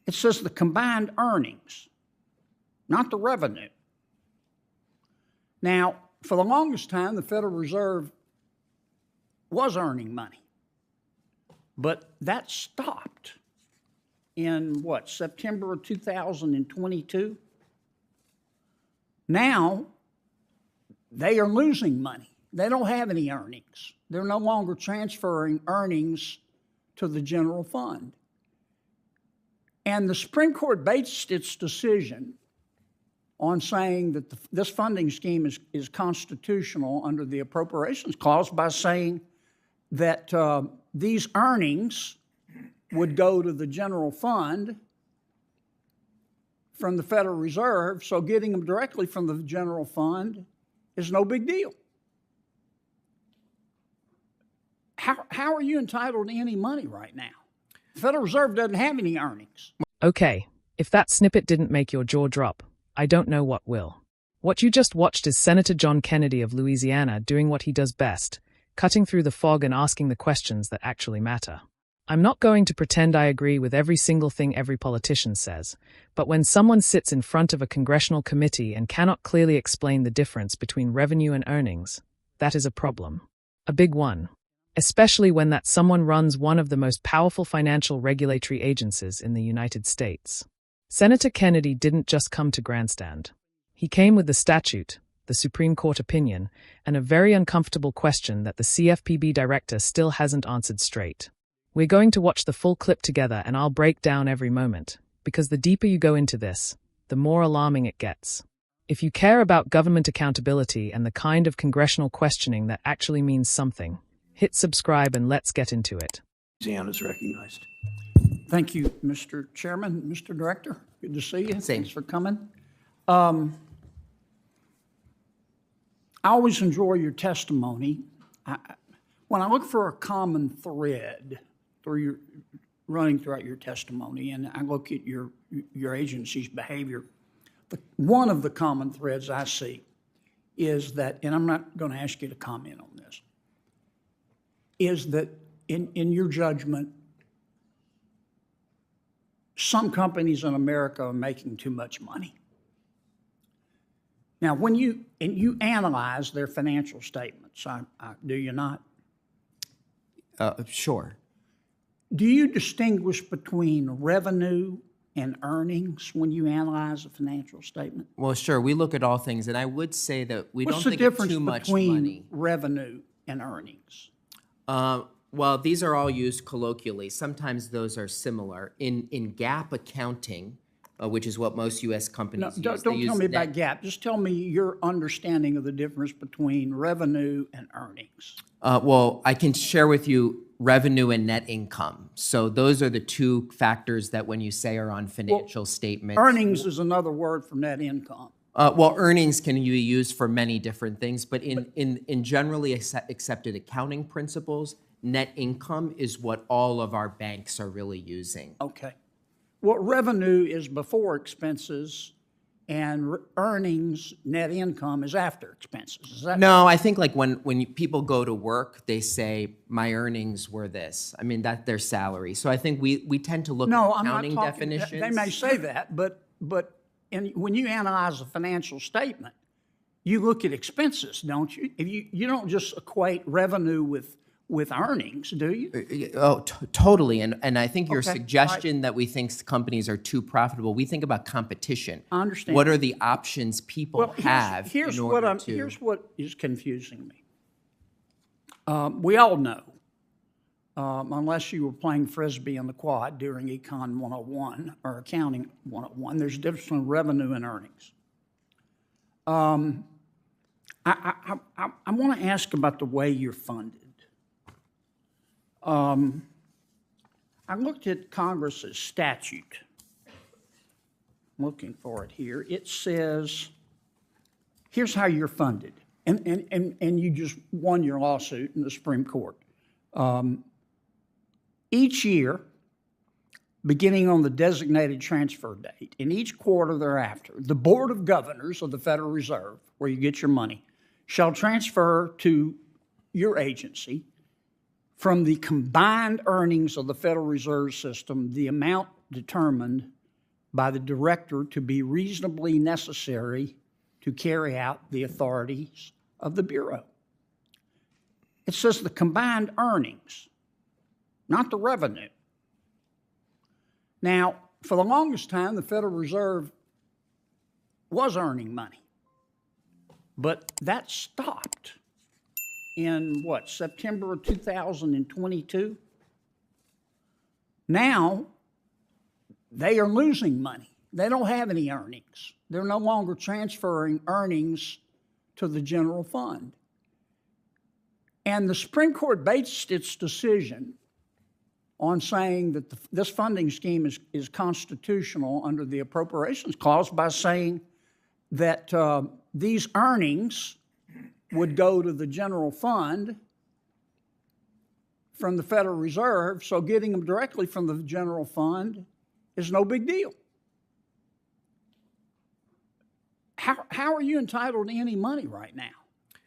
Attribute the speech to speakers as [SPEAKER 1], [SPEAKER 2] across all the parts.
[SPEAKER 1] It says the combined earnings, not the revenue. Now, for the longest time, the Federal Reserve was earning money, but that stopped in September of 2022? Now, they are losing money. They don't have any earnings. They're no longer transferring earnings to the general fund. And the Supreme Court based its decision on saying that this funding scheme is constitutional under the Appropriations Clause by saying that these earnings would go to the general fund from the Federal Reserve, so getting them directly from the general fund is no big deal. How are you entitled to any money right now? The Federal Reserve doesn't have any earnings.
[SPEAKER 2] Okay, if that snippet didn't make your jaw drop, I don't know what will. What you just watched is Senator John Kennedy of Louisiana doing what he does best, cutting through the fog and asking the questions that actually matter. I'm not going to pretend I agree with every single thing every politician says, but when someone sits in front of a congressional committee and cannot clearly explain the difference between revenue and earnings, that is a problem. A big one. Especially when that someone runs one of the most powerful financial regulatory agencies in the United States. Senator Kennedy didn't just come to grandstand. He came with the statute, the Supreme Court opinion, and a very uncomfortable question that the CFPB director still hasn't answered straight. We're going to watch the full clip together and I'll break down every moment, because the deeper you go into this, the more alarming it gets. If you care about government accountability and the kind of congressional questioning that actually means something, hit subscribe and let's get into it.
[SPEAKER 3] Louisiana is recognized.
[SPEAKER 1] Thank you, Mr. Chairman, Mr. Director. Good to see you.
[SPEAKER 4] Same.
[SPEAKER 1] Thanks for coming. I always enjoy your testimony. When I look for a common thread running throughout your testimony, and I look at your agency's behavior, one of the common threads I see is that, and I'm not going to ask you to comment on this, is that in your judgment, some companies in America are making too much money. Now, when you analyze their financial statements, do you not?
[SPEAKER 4] Sure.
[SPEAKER 1] Do you distinguish between revenue and earnings when you analyze a financial statement?
[SPEAKER 4] Well, sure. We look at all things, and I would say that we
[SPEAKER 1] What's
[SPEAKER 4] don't
[SPEAKER 1] the
[SPEAKER 4] think of
[SPEAKER 1] difference
[SPEAKER 4] too much
[SPEAKER 1] between
[SPEAKER 4] money.
[SPEAKER 1] revenue and earnings?
[SPEAKER 4] Well, these are all used colloquially. Sometimes those are similar. In GAAP accounting, which is what most U.S. companies use.
[SPEAKER 1] Don't tell me about GAAP. Just tell me your understanding of the difference between revenue and earnings.
[SPEAKER 4] Well, I can share with you revenue and net income. So those are the two factors that when you say are on financial statements.
[SPEAKER 1] Earnings is another word for net income.
[SPEAKER 4] Well, earnings can be used for many different things, but in generally accepted accounting principles, net income is what all of our banks are really using.
[SPEAKER 1] Okay. Well, revenue is before expenses, and earnings, net income, is after expenses. Is that?
[SPEAKER 4] No, I think like when people go to work, they say, my earnings were this. I mean, that's their salary. So I think we tend to look at accounting definitions.
[SPEAKER 1] They may say that, but when you analyze a financial statement, you look at expenses, don't you? You don't just equate revenue with earnings, do you?
[SPEAKER 4] Oh, totally. And I think your
[SPEAKER 1] Okay.
[SPEAKER 4] suggestion that we think companies are too profitable, we think about competition.
[SPEAKER 1] I understand.
[SPEAKER 4] What are the options people have
[SPEAKER 1] Here's
[SPEAKER 4] in order to...
[SPEAKER 1] Here's what is confusing me. We all know, unless you were playing Frisbee in the quad during Econ 101 or Accounting 101, there's a difference between revenue and earnings. I want to ask about the way you're funded. I looked at Congress's statute. I'm looking for it here. It says, here's how you're funded. And you just won your lawsuit in the Supreme Court. Each year, beginning on the designated transfer date, in each quarter thereafter, the Board of Governors of the Federal Reserve, where you get your money, shall transfer to your agency from the combined earnings of the Federal Reserve System the amount determined by the director to be reasonably necessary to carry out the authorities of the Bureau. It says the combined earnings, not the revenue. Now, for the longest time, the Federal Reserve was earning money, but that stopped in September of 2022? Now, they are losing money. They don't have any earnings. They're no longer transferring earnings to the general fund. And the Supreme Court based its decision on saying that this funding scheme is constitutional under the Appropriations Clause by saying that these earnings would go to the general fund from the Federal Reserve, so getting them directly from the general fund is no big deal. How are you entitled to any money right now?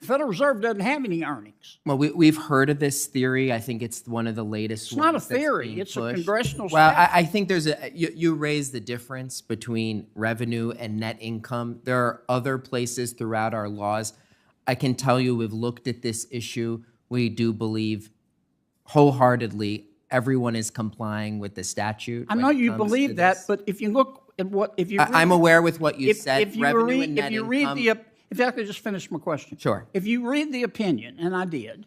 [SPEAKER 1] The Federal Reserve doesn't have any earnings.
[SPEAKER 4] Well, we've heard of this theory. I think it's one of the latest
[SPEAKER 1] It's not a theory. It's a congressional
[SPEAKER 4] Well,
[SPEAKER 1] statute.
[SPEAKER 4] I think there's you raised the difference between revenue and net income. There are other places throughout our laws. I can tell you we've looked at this issue. We do believe wholeheartedly everyone is complying with the statute.
[SPEAKER 1] I know you believe that, but if you look at
[SPEAKER 4] I'm aware with what you said,
[SPEAKER 1] if you
[SPEAKER 4] revenue
[SPEAKER 1] read,
[SPEAKER 4] and net
[SPEAKER 1] if you
[SPEAKER 4] income.
[SPEAKER 1] read if I could just finish my question.
[SPEAKER 4] Sure.
[SPEAKER 1] If you read the opinion, and I did,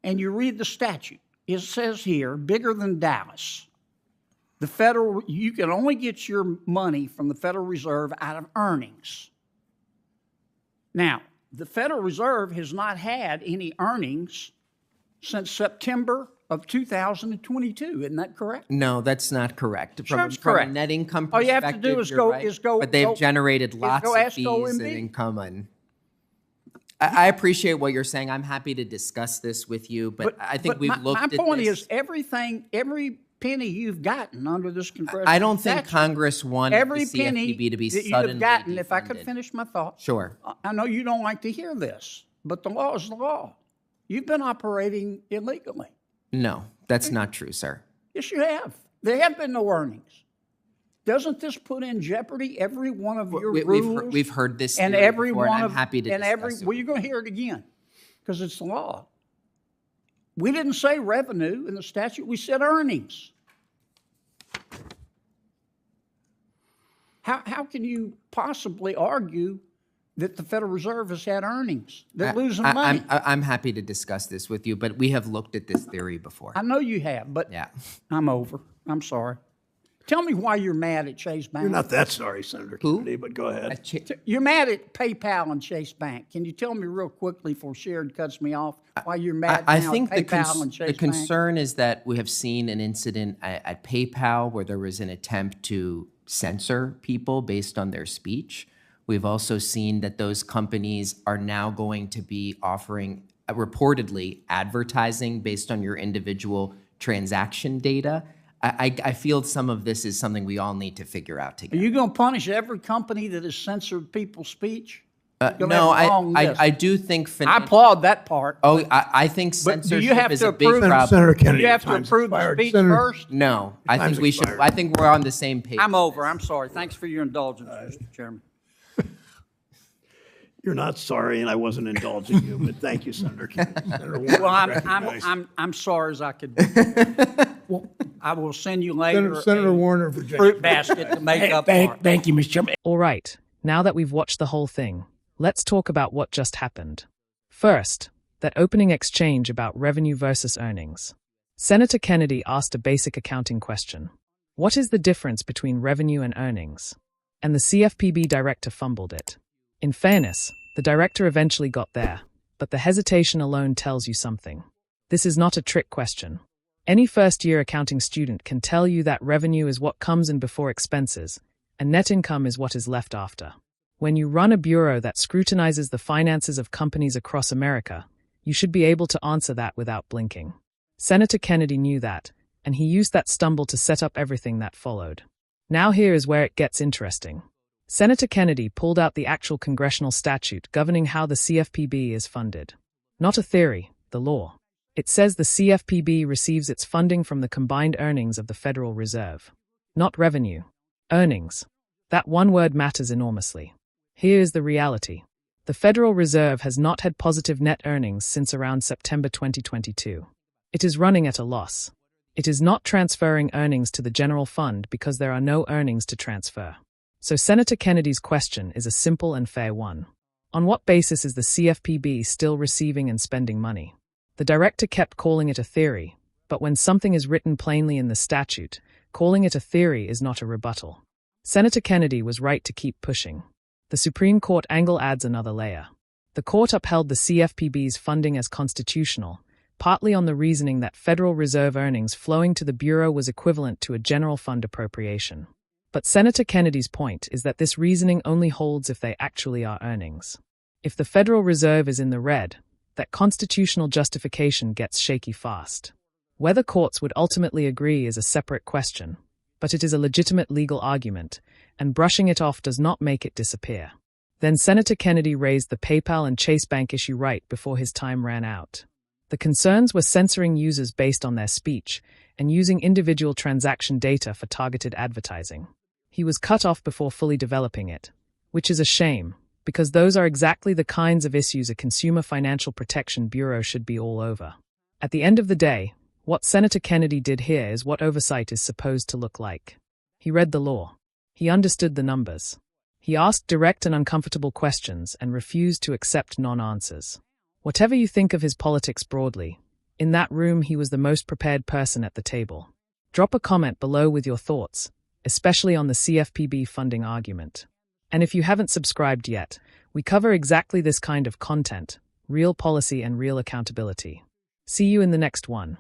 [SPEAKER 1] and you read the statute, it says here, bigger than Dallas, you can only get your money from the Federal Reserve out of earnings. Now, the Federal Reserve has not had any earnings since September of 2022. Isn't that correct?
[SPEAKER 4] No, that's not correct.
[SPEAKER 1] Sure, it's
[SPEAKER 4] from
[SPEAKER 1] correct.
[SPEAKER 4] a net income
[SPEAKER 1] All
[SPEAKER 4] perspective,
[SPEAKER 1] you have to do is
[SPEAKER 4] you're
[SPEAKER 1] go-
[SPEAKER 4] right.
[SPEAKER 1] is go-
[SPEAKER 4] But they've
[SPEAKER 1] go-
[SPEAKER 4] generated lots
[SPEAKER 1] go
[SPEAKER 4] of
[SPEAKER 1] ask
[SPEAKER 4] fees
[SPEAKER 1] OMB.
[SPEAKER 4] and income. And I appreciate what you're saying. I'm happy to discuss this with you, but I think we've looked at this.
[SPEAKER 1] My point is every penny you've gotten under this congressional
[SPEAKER 4] I don't think
[SPEAKER 1] statute,
[SPEAKER 4] Congress wanted
[SPEAKER 1] every
[SPEAKER 4] the
[SPEAKER 1] penny
[SPEAKER 4] CFPB to be
[SPEAKER 1] that
[SPEAKER 4] suddenly
[SPEAKER 1] you've gotten, if I could
[SPEAKER 4] defunded.
[SPEAKER 1] finish my thought.
[SPEAKER 4] Sure.
[SPEAKER 1] I know you don't like to hear this, but the law is the law. You've been operating illegally.
[SPEAKER 4] No, that's not true, sir.
[SPEAKER 1] Yes, you have. There have been no earnings. Doesn't this put in jeopardy every one of your rules?
[SPEAKER 4] We've heard this
[SPEAKER 1] and
[SPEAKER 4] theory
[SPEAKER 1] every
[SPEAKER 4] before,
[SPEAKER 1] one
[SPEAKER 4] and I'm
[SPEAKER 1] of
[SPEAKER 4] happy to
[SPEAKER 1] and
[SPEAKER 4] discuss
[SPEAKER 1] every
[SPEAKER 4] it.
[SPEAKER 1] well, you're going to hear it again because it's the law. We didn't say revenue in the statute. We said earnings. How can you possibly argue that the Federal Reserve has had earnings? They're losing money.
[SPEAKER 4] I'm happy to discuss this with you, but we have looked at this theory before.
[SPEAKER 1] I know you have, but
[SPEAKER 4] Yeah.
[SPEAKER 1] I'm over. I'm sorry. Tell me why you're mad at Chase Bank.
[SPEAKER 3] You're not that sorry, Senator Kennedy, but go ahead.
[SPEAKER 1] You're mad at PayPal and Chase Bank. Can you tell me real quickly before Sharon cuts me off why you're mad
[SPEAKER 4] I
[SPEAKER 1] now
[SPEAKER 4] think
[SPEAKER 1] at PayPal and Chase
[SPEAKER 4] the
[SPEAKER 1] Bank?
[SPEAKER 4] concern is that we have seen an incident at PayPal where there was an attempt to censor people based on their speech. We've also seen that those companies are now going to be offering reportedly advertising based on your individual transaction data. I feel some of this is something we all need to figure out
[SPEAKER 1] Are
[SPEAKER 4] together.
[SPEAKER 1] you going to punish every company that has censored people's speech?
[SPEAKER 4] No, I do think.
[SPEAKER 1] I applaud that part.
[SPEAKER 4] Oh, I think
[SPEAKER 1] But do
[SPEAKER 4] censorship
[SPEAKER 1] you have
[SPEAKER 4] is
[SPEAKER 1] to
[SPEAKER 4] a big
[SPEAKER 1] approve-
[SPEAKER 4] problem.
[SPEAKER 3] Senator Kennedy,
[SPEAKER 1] You have to
[SPEAKER 3] time's
[SPEAKER 1] approve the
[SPEAKER 3] expired.
[SPEAKER 1] speech
[SPEAKER 3] Senator-
[SPEAKER 1] first?
[SPEAKER 4] No, I think
[SPEAKER 3] Time's
[SPEAKER 4] we should.
[SPEAKER 3] expired.
[SPEAKER 4] I think we're on the same page.
[SPEAKER 1] I'm over. I'm sorry. Thanks for your indulgence, Mr. Chairman.
[SPEAKER 3] You're not sorry, and I wasn't indulging you, but thank you, Senator Kennedy. Senator Warren,
[SPEAKER 1] Well,
[SPEAKER 3] recognized.
[SPEAKER 1] I'm sorry as I could be. I will send you later
[SPEAKER 3] Senator
[SPEAKER 1] a
[SPEAKER 3] Warner, Virginia.
[SPEAKER 1] fruit basket to make up for it.
[SPEAKER 3] Thank you, Mr. Chairman.
[SPEAKER 2] All right, now that we've watched the whole thing, let's talk about what just happened. First, that opening exchange about revenue versus earnings. Senator Kennedy asked a basic accounting question. What is the difference between revenue and earnings? And the CFPB director fumbled it. In fairness, the director eventually got there, but the hesitation alone tells you something. This is not a trick question. Any first-year accounting student can tell you that revenue is what comes in before expenses, and net income is what is left after. When you run a bureau that scrutinizes the finances of companies across America, you should be able to answer that without blinking. Senator Kennedy knew that, and he used that stumble to set up everything that followed. Now here is where it gets interesting. Senator Kennedy pulled out the actual congressional statute governing how the CFPB is funded. Not a theory, the law. It says the CFPB receives its funding from the combined earnings of the Federal Reserve. Not revenue. Earnings. That one word matters enormously. Here is the reality. The Federal Reserve has not had positive net earnings since around September 2022. It is running at a loss. It is not transferring earnings to the general fund because there are no earnings to transfer. So Senator Kennedy's question is a simple and fair one. On what basis is the CFPB still receiving and spending money? The director kept calling it a theory, but when something is written plainly in the statute, calling it a theory is not a rebuttal. Senator Kennedy was right to keep pushing. The Supreme Court angle adds another layer. The court upheld the CFPB's funding as constitutional, partly on the reasoning that Federal Reserve earnings flowing to the Bureau was equivalent to a general fund appropriation. But Senator Kennedy's point is that this reasoning only holds if they actually are earnings. If the Federal Reserve is in the red, that constitutional justification gets shaky fast. Whether courts would ultimately agree is a separate question, but it is a legitimate legal argument, and brushing it off does not make it disappear. Then Senator Kennedy raised the PayPal and Chase Bank issue right before his time ran out. The concerns were censoring users based on their speech and using individual transaction data for targeted advertising. He was cut off before fully developing it, which is a shame, because those are exactly the kinds of issues a Consumer Financial Protection Bureau should be all over. At the end of the day, what Senator Kennedy did here is what oversight is supposed to look like. He read the law. He understood the numbers. He asked direct and uncomfortable questions and refused to accept non-answers. Whatever you think of his politics broadly, in that room he was the most prepared person at the table. Drop a comment below with your thoughts, especially on the CFPB funding argument. And if you haven't subscribed yet, we cover exactly this kind of content, real policy and real accountability. See you in the next one.